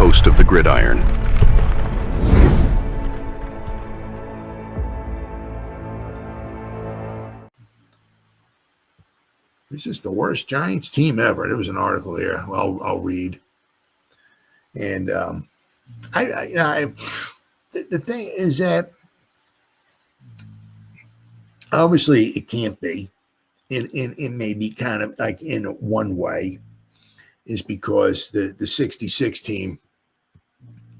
host of the Gridiron. This is the worst Giants team ever. There was an article here. I'll read. And the thing is that obviously it can't be. It may be kind of like in one way is because the 66 team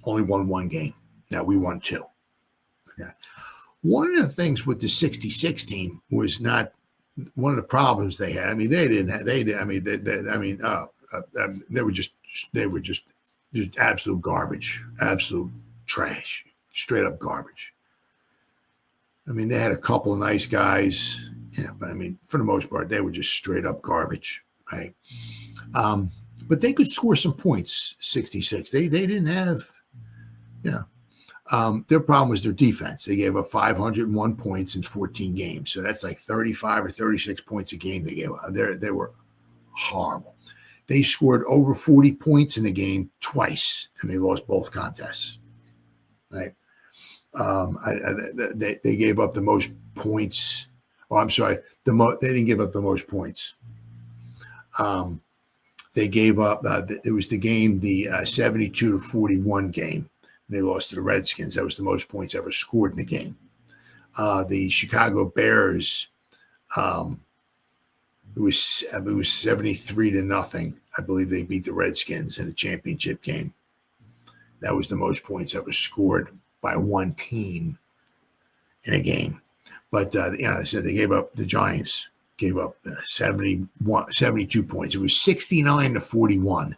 only won one game. Now we won two. Okay. One of the things with the 66 team was not one of the problems they had. I mean, they were just absolute garbage, absolute trash, straight up garbage. I mean, they had a couple of nice guys, but I mean, for the most part, they were just straight up garbage, right? But they could score some points. 66. They didn't have, their problem was their defense. They gave up 501 points in 14 games. So that's like 35 or 36 points a game they gave up. They were horrible. They scored over 40 points in the game twice, and they lost both contests. Right? They gave up the most points. Oh, I'm sorry. They didn't give up the most points. They gave up. It was the game, the 72-41 game. They lost to the Redskins. That was the most points ever scored in the game. The Chicago Bears, it was 73-0. I believe they beat the Redskins in a championship game. That was the most points ever scored by one team in a game. But I said they gave up. The Giants gave up 72 points. It was 69-41.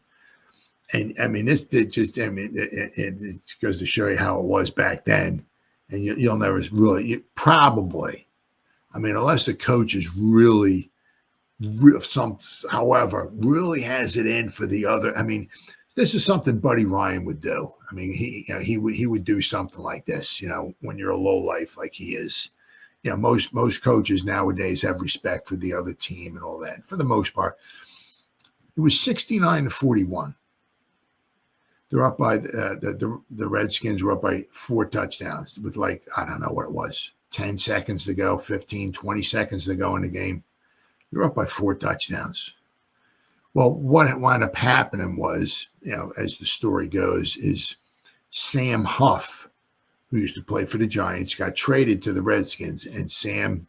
And I mean, it goes to show you how it was back then. And you'll never really, probably, I mean, unless the coach is really really has it in for the other. I mean, this is something Buddy Ryan would do. I mean, he would do something like this, when you're a low life like he is. Most coaches nowadays have respect for the other team and all that. For the most part, it was 69-41. They're up by the Redskins were up by 4 touchdowns with I don't know what it was, 10 seconds to go, 15, 20 seconds to go in the game. You're up by 4 touchdowns. Well, what wound up happening was, as the story goes, is Sam Huff, who used to play for the Giants, got traded to the Redskins, and Sam,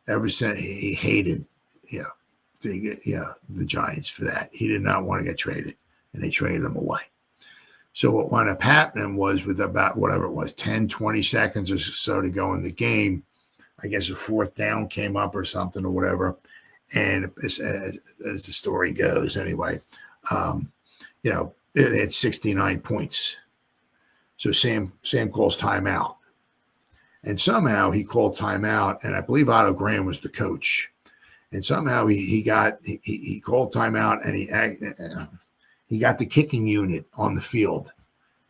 ever since he hated, the Giants for that. He did not want to get traded, and they traded him away. So what wound up happening was with about whatever it was, 10, 20 seconds or so to go in the game, I guess a 4th down came up or something or whatever. And as the story goes, anyway, it had 69 points. So Sam calls timeout. And somehow he called timeout, and I believe Otto Graham was the coach. And somehow he called timeout, and he got the kicking unit on the field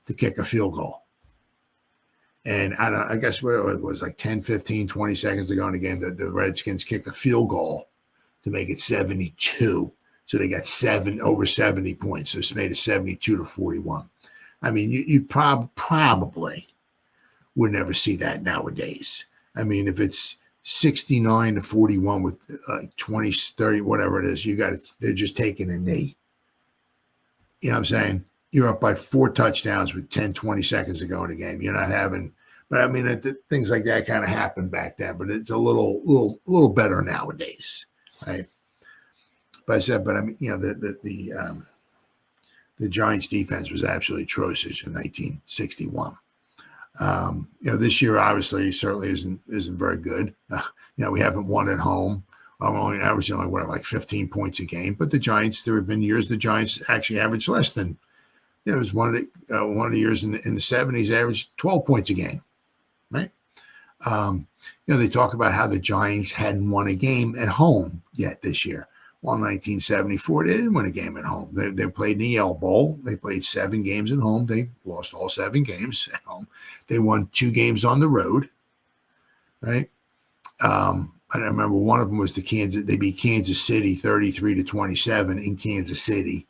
to kick a field goal. And I guess it was like 10, 15, 20 seconds to go in the game. The Redskins kicked a field goal to make it 72. So they got over 70 points. So it's made it 72-41. I mean, you probably would never see that nowadays. I mean, if it's 69-41 with 20, 30, whatever it is, they're just taking a knee. You know what I'm saying? You're up by 4 touchdowns with 10, 20 seconds to go in the game. You're not having, but I mean, things like that kind of happened back then, but it's a little better nowadays, right? But I mean, the Giants defense was absolutely atrocious in 1961. This year obviously certainly isn't very good. We haven't won at home. I'm only averaging like 15 points a game. But the Giants, there have been years the Giants actually averaged less than. It was one of the years in the 70s averaged 12 points a game, right? They talk about how the Giants hadn't won a game at home yet this year. Well, in 1974, they didn't win a game at home. They played in the Yale Bowl. They played 7 games at home. They lost all 7 games at home. They won 2 games on the road, right? I remember one of them was they beat Kansas City 33-27 in Kansas City.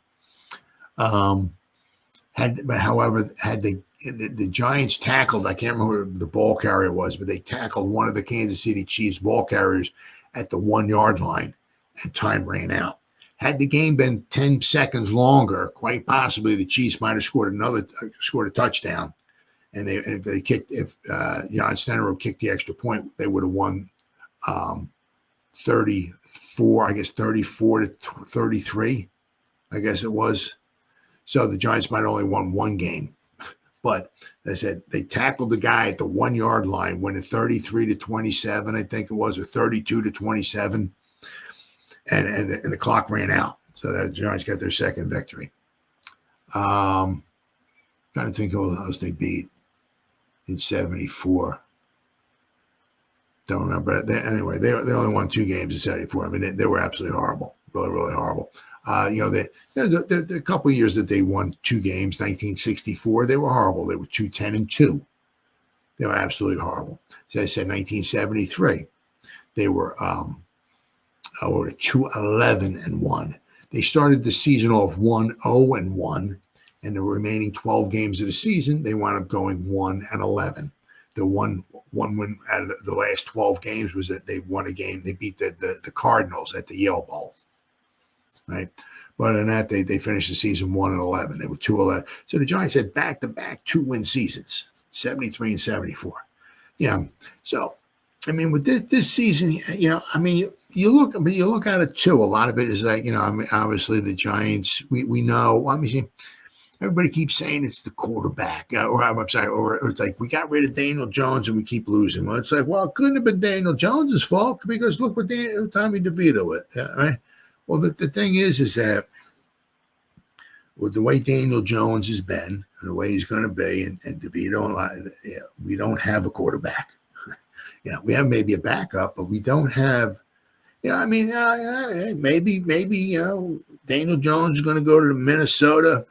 Had the Giants tackled, I can't remember who the ball carrier was, but they tackled one of the Kansas City Chiefs ball carriers at the 1 yard line, and time ran out. Had the game been 10 seconds longer, quite possibly the Chiefs might have scored a touchdown. And if Jan Stenerud kicked the extra point, they would have won 34 to 33, I guess it was. So the Giants might have only won one game. But they said they tackled the guy at the 1 yard line, winning 33 to 27, I think it was, or 32 to 27. And the clock ran out. So the Giants got their second victory. Trying to think of who else they beat in 74. Don't remember. Anyway, they only won 2 games in 74. I mean, they were absolutely horrible. Really, really horrible. There a couple of years that they won 2 games. 1964, they were horrible. They were 2-10-2. They were absolutely horrible. As I said, 1973, they were 2-11-1. They started the season off 1-0-1, and the remaining 12 games of the season, they wound up going 1-11. The one win out of the last 12 games was that they won a game. They beat the Cardinals at the Yale Bowl. Right, but other than that, they finished the season 1-11. They were 2-11. So the Giants had back-to-back 2-win seasons, 73 and 74. So I mean, with this season, I mean, you look at it too. A lot of it is like, I mean, obviously the Giants. We know. I mean, everybody keeps saying it's the quarterback, or I'm sorry, or it's like we got rid of Daniel Jones and we keep losing. Well, it's like, well, it couldn't have been Daniel Jones' fault because look what Tommy DeVito it, right? Well, the thing is that with the way Daniel Jones has been and the way he's going to be, and DeVito, we don't have a quarterback. We have maybe a backup, but we don't have. I mean, maybe Daniel Jones is going to go to Minnesota,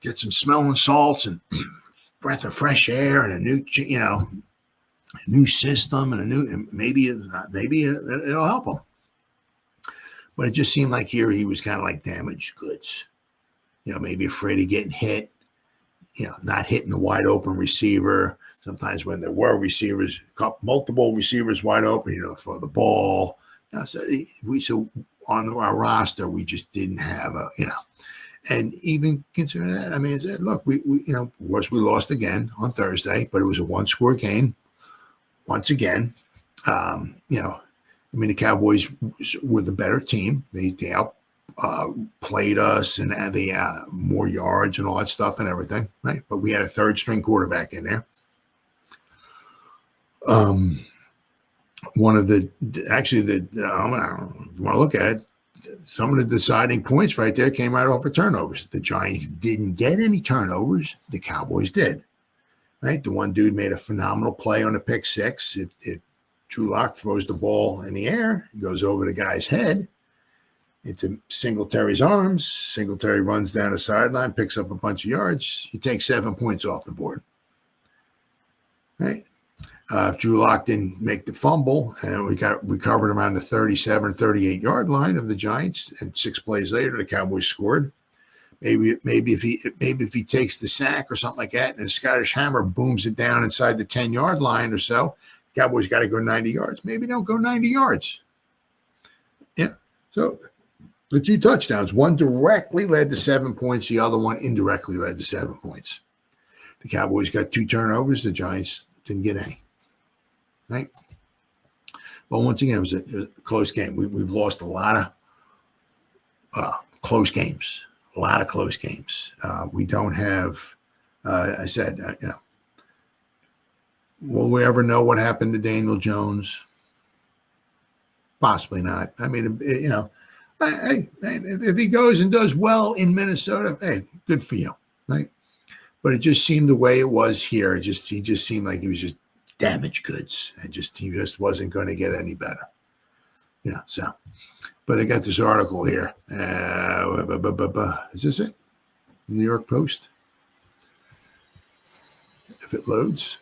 get some smelling salts and breath of fresh air and a new system and maybe it'll help him. But it just seemed like here he was kind of like damaged goods. Maybe afraid of getting hit, not hitting the wide open receiver. Sometimes when there were receivers, multiple receivers wide open, for the ball. So on our roster, we just didn't have and even considering that, I mean, look, we of course we lost again on Thursday, but it was a 1-score game. Once again, I mean, the Cowboys were the better team. They outplayed us and they more yards and all that stuff and everything, right? But we had a third-string quarterback in there. One of I want to look at it. Some of the deciding points right there came right off of turnovers. The Giants didn't get any turnovers. The Cowboys did. Right? The one dude made a phenomenal play on a pick six. If Drew Lock throws the ball in the air, it goes over the guy's head into Singletary's arms. Singletary runs down the sideline, picks up a bunch of yards. He takes 7 points off the board. Right? If Drew Lock didn't make the fumble, and we covered around the 37, 38-yard line of the Giants, and 6 plays later, the Cowboys scored. Maybe if he takes the sack or something like that, and a Scottish hammer booms it down inside the 10-yard line or so, the Cowboys got to go 90 yards. Maybe don't go 90 yards. Yeah. So the 2 touchdowns, one directly led to 7 points, the other one indirectly led to 7 points. The Cowboys got 2 turnovers. The Giants didn't get any. Right. But once again, it was a close game. We've lost a lot of close games. A lot of close games. We don't have. I said, will we ever know what happened to Daniel Jones? Possibly not. I mean, if he goes and does well in Minnesota, hey, good for you, right? But it just seemed the way it was here. He just seemed like he was just damaged goods, and he just wasn't going to get any better. So, but I got this article here. Is this it? New York Post. If it loads.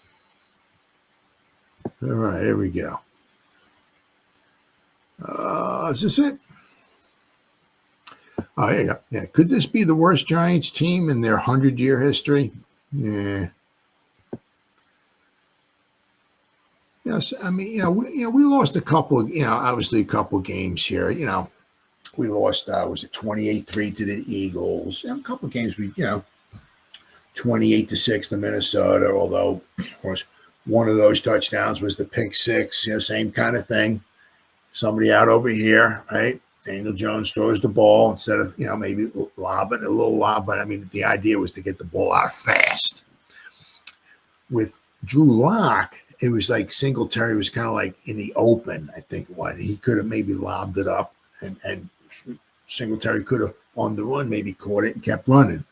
All right, here we go. Is this it? Oh, there you go. Yeah. Could this be the worst Giants team in their 100-year history? Yeah. Yes. I mean, we lost a couple of, obviously a couple of games here. We lost, was it 28-3 to the Eagles? A couple of games 28-6 to Minnesota, although, of course, one of those touchdowns was the pick six, same kind of thing. Somebody out over here, right? Daniel Jones throws the ball instead of, maybe lobbing a little lob. But, I mean, the idea was to get the ball out fast. With Drew Lock, it was like Singletary was kind of like in the open, I think. He could have maybe lobbed it up, and Singletary could have, on the run, maybe caught it and kept running,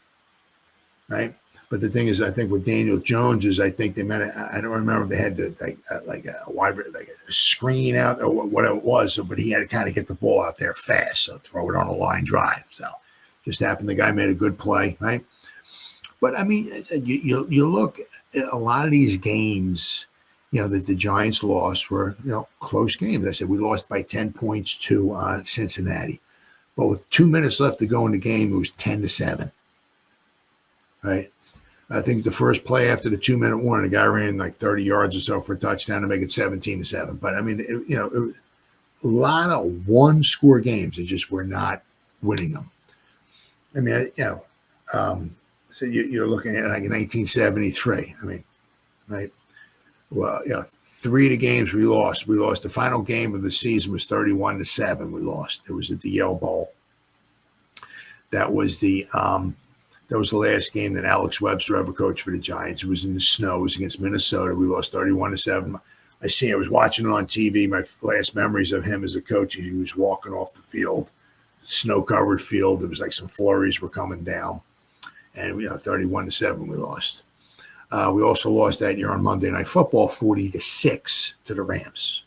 right? But the thing is, I think with Daniel Jones is, I think they meant, I don't remember if they had a screen out or what it was. So, but he had to kind of get the ball out there fast, so throw it on a line drive. So, just happened the guy made a good play, right? But I mean, you look at a lot of these games, that the Giants lost were close games. I said we lost by 10 points to Cincinnati, but with 2 minutes left to go in the game, it was 10-7, right? I think the first play after the 2-minute warning, the guy ran like 30 yards or so for a touchdown to make it 17-7. But I mean, it was a lot of one-score games. They just were not winning them. I mean, so you're looking at like 1973. I mean, right? Well, 3 of the games we lost. We lost the final game of the season was 31-7. We lost. It was at the Yale Bowl. That was the last game that Alex Webster ever coached for the Giants. It was in the snow. It was against Minnesota. We lost 31-7. I was watching it on TV. My last memories of him as a coach, he was walking off the field, snow-covered field. There was like some flurries were coming down. And 31-7 we lost. We also lost that year on Monday Night Football, 40-6 to the Rams.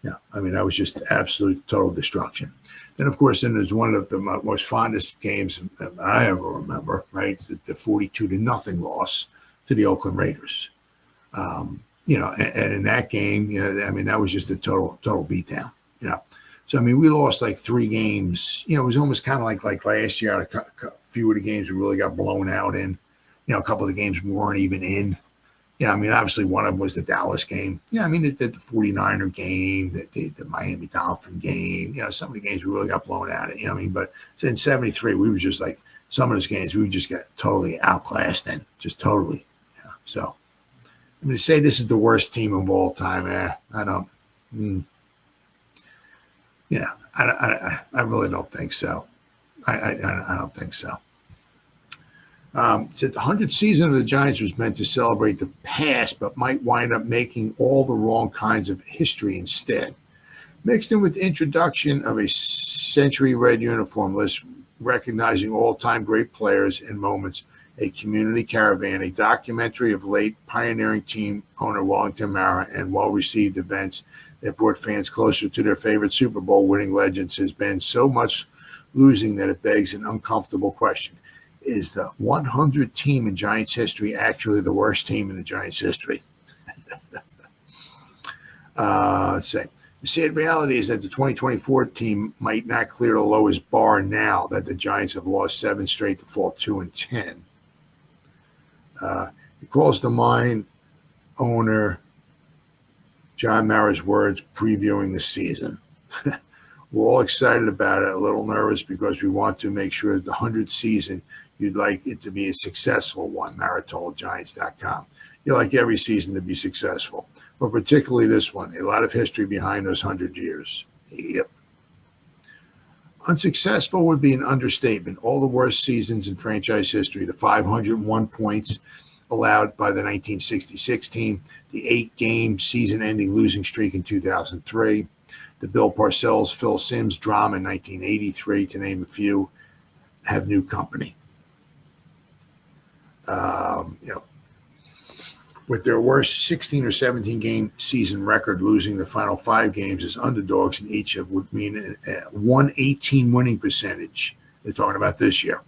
Yeah, I mean, that was just absolute total destruction. Then, of course, there's one of the most fondest games that I ever remember, right? The 42-0 loss to the Oakland Raiders. And in that game, I mean, that was just a total beatdown. So I mean, we lost like 3 games. It was almost kind of like last year. A few of the games we really got blown out in. A couple of the games we weren't even in. I mean, obviously one of them was the Dallas game. I mean, the 49er game, the Miami Dolphin game. Some of the games we really got blown out in. I mean, but in 73, we were just like, some of those games we just got totally outclassed in, just totally. So, I mean, to say this is the worst team of all time, I don't. I really don't think so. I don't think so. Said the 100th season of the Giants was meant to celebrate the past, but might wind up making all the wrong kinds of history instead. Mixed in with the introduction of a century red uniform list, recognizing all-time great players and moments, a community caravan, a documentary of late pioneering team owner Wellington Mara, and well-received events that brought fans closer to their favorite Super Bowl winning legends has been so much losing that it begs an uncomfortable question. Is the 100 team in Giants history actually the worst team in the Giants history? Let's say the sad reality is that the 2024 team might not clear the lowest bar now that the Giants have lost 7 straight to fall 2-10. It calls to mind owner John Mara's words previewing the season. We're all excited about it, a little nervous because we want to make sure that the 100th season, you'd like it to be a successful one, Mara told Giants.com. You like every season to be successful, but particularly this one. A lot of history behind those 100 years. Yep. Unsuccessful would be an understatement. All the worst seasons in franchise history, the 501 points allowed by the 1966 team, the 8-game season-ending losing streak in 2003, the Bill Parcells, Phil Simms drama in 1983, to name a few, have new company. With their worst 16 or 17 game season record, losing the final 5 games as underdogs in each of would mean a 118 winning percentage. They're talking about this year.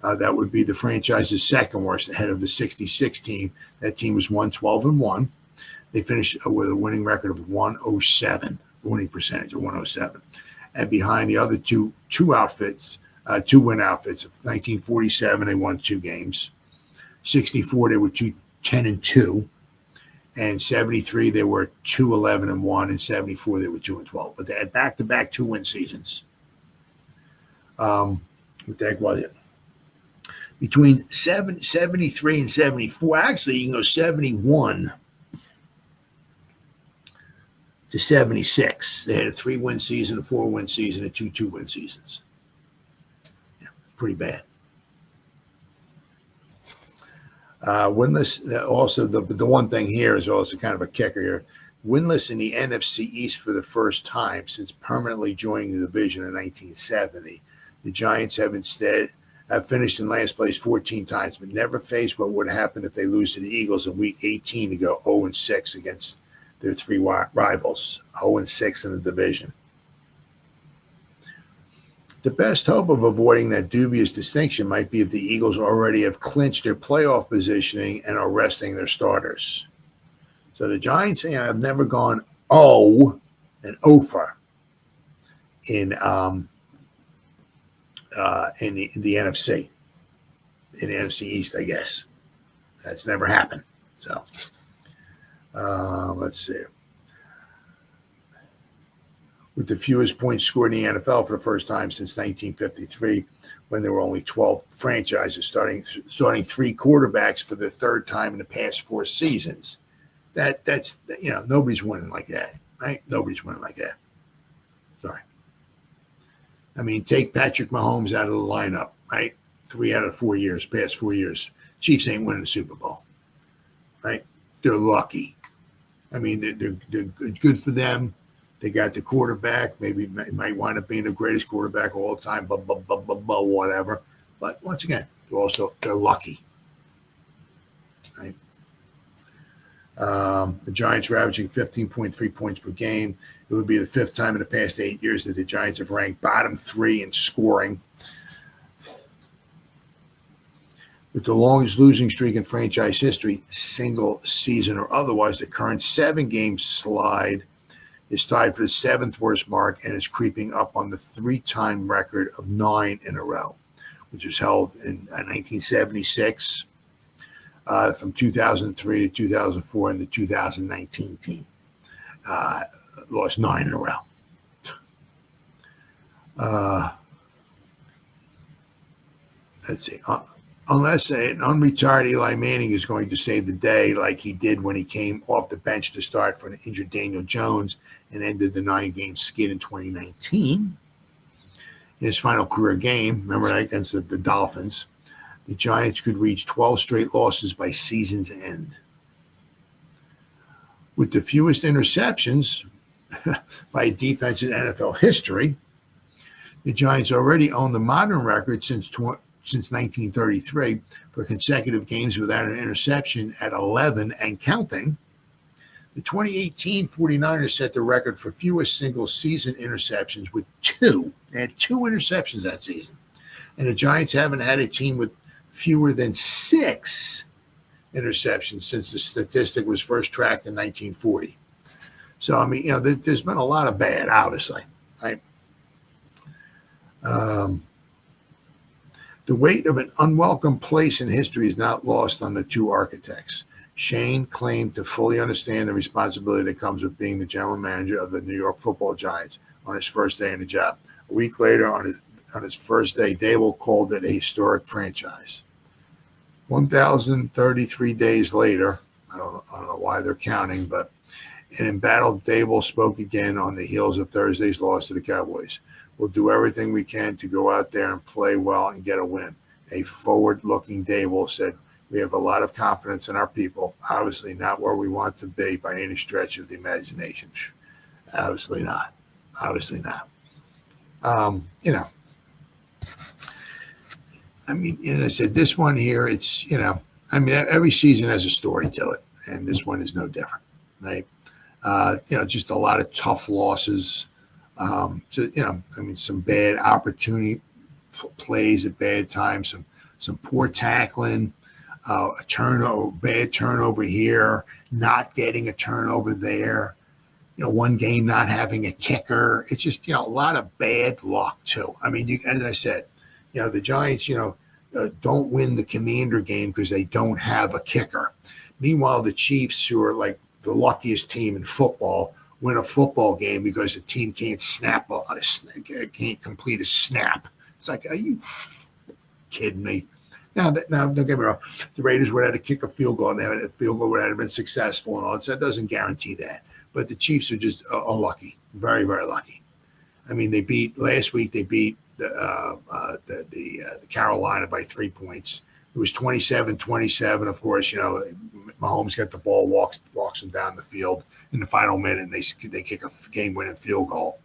That would be the franchise's second worst, ahead of the 66 team. That team was 112-1. They finished with a winning record of 107, winning percentage of 107. And behind the other two outfits, two-win outfits. 1947, they won 2 games. 64, they were 10-2. And 73, they were 2-11-1. And 74, they were 2-12. But they had back-to-back 2-win seasons. What the heck was it? Between 73 and 74, actually, you can go 71 to 76. They had a 3-win season, a 4-win season, and 2 2-win seasons. Yeah, pretty bad. Winless. Also, the one thing here is also kind of a kicker here. Winless in the NFC East for the first time since permanently joining the division in 1970. The Giants have finished in last place 14 times, but never faced what would happen if they lose to the Eagles in Week 18 to go 0-6 against their 3 rivals. 0-6 in the division. The best hope of avoiding that dubious distinction might be if the Eagles already have clinched their playoff positioning and are resting their starters. So the Giants have never gone 0 and over in the NFC, in the NFC East, I guess. That's never happened. So let's see. With the fewest points scored in the NFL for the first time since 1953, when there were only 12 franchises starting 3 quarterbacks for the third time in the past 4 seasons. That's nobody's winning like that, right? Nobody's winning like that. Sorry. I mean, take Patrick Mahomes out of the lineup, right? 3 out of 4 years, past 4 years. Chiefs ain't winning the Super Bowl, right? They're lucky. I mean, they're good for them. They got the quarterback. Maybe might wind up being the greatest quarterback of all time, whatever. But once again, they're lucky, right? The Giants are averaging 15.3 points per game. It would be the 5th time in the past 8 years that the Giants have ranked bottom 3 in scoring. With the longest losing streak in franchise history, single season or otherwise, the current 7-game slide is tied for the 7th worst mark and is creeping up on the 3-time record of 9 in a row, which was held in 1976, from 2003 to 2004, and the 2019 team lost 9 in a row. Let's see. Unless an unretired Eli Manning is going to save the day like he did when he came off the bench to start for an injured Daniel Jones and ended the 9-game skid in 2019. In his final career game, remember that against the Dolphins, the Giants could reach 12 straight losses by season's end. With the fewest interceptions by a defense in NFL history, the Giants already own the modern record since 1933 for consecutive games without an interception at 11 and counting. The 2018 49ers set the record for fewest single-season interceptions with 2. They had 2 interceptions that season. And the Giants haven't had a team with fewer than 6 interceptions since the statistic was first tracked in 1940. So, I mean, there's been a lot of bad, obviously, right? The weight of an unwelcome place in history is not lost on the 2 architects. Schoen claimed to fully understand the responsibility that comes with being the general manager of the New York Football Giants on his first day in the job. A week later, on his first day, Daboll called it a historic franchise. 1,033 days later, I don't know why they're counting, but an embattled Daboll spoke again on the heels of Thursday's loss to the Cowboys. We'll do everything we can to go out there and play well and get a win. A forward-looking Daboll said, we have a lot of confidence in our people. Obviously not where we want to be by any stretch of the imagination. Obviously not. Obviously not. I mean, as I said, this one here, it's, every season has a story to it, and this one is no different, right? Just a lot of tough losses. Some bad opportunity plays at bad times, some poor tackling, bad turnover here, not getting a turnover there, one game not having a kicker. It's just, a lot of bad luck too. I mean, as I said, The Giants, don't win the Commander game because they don't have a kicker. Meanwhile, the Chiefs, who are like the luckiest team in football, win a football game because the team can't can't complete a snap. It's like, are you kidding me? Now, don't get me wrong. The Raiders would have to kick a field goal, and a field goal would have been successful, and all that. So that doesn't guarantee that. But the Chiefs are just unlucky, very, very lucky. I mean, last week. They beat the Carolina by 3 points. It was 27-27. Of course, Mahomes got the ball, walks them down the field in the final minute, and they kick a game-winning field goal.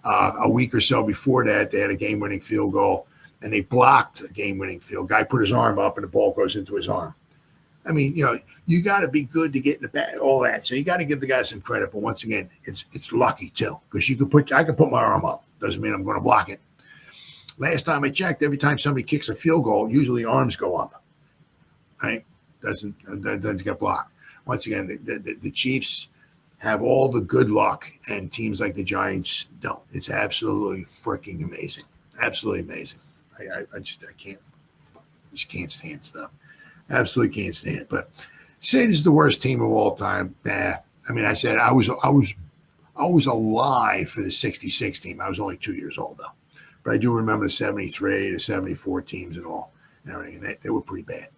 A week or so before that, they had a game-winning field goal, and they blocked a game-winning field. Guy put his arm up, and the ball goes into his arm. I mean, you got to be good to get in the back, all that. So you got to give the guy some credit. But once again, it's lucky too, because I could put my arm up. Doesn't mean I'm going to block it. Last time I checked, every time somebody kicks a field goal, usually arms go up. Right? Doesn't get blocked. Once again, the Chiefs have all the good luck, and teams like the Giants don't. It's absolutely freaking amazing. Absolutely amazing. I just can't stand stuff. Absolutely can't stand it. But say it is the worst team of all time. Nah. I mean, I said I was alive for the '66 team. I was only 2 years old though, but I do remember the '73 to '74 teams and all and everything. They were pretty bad.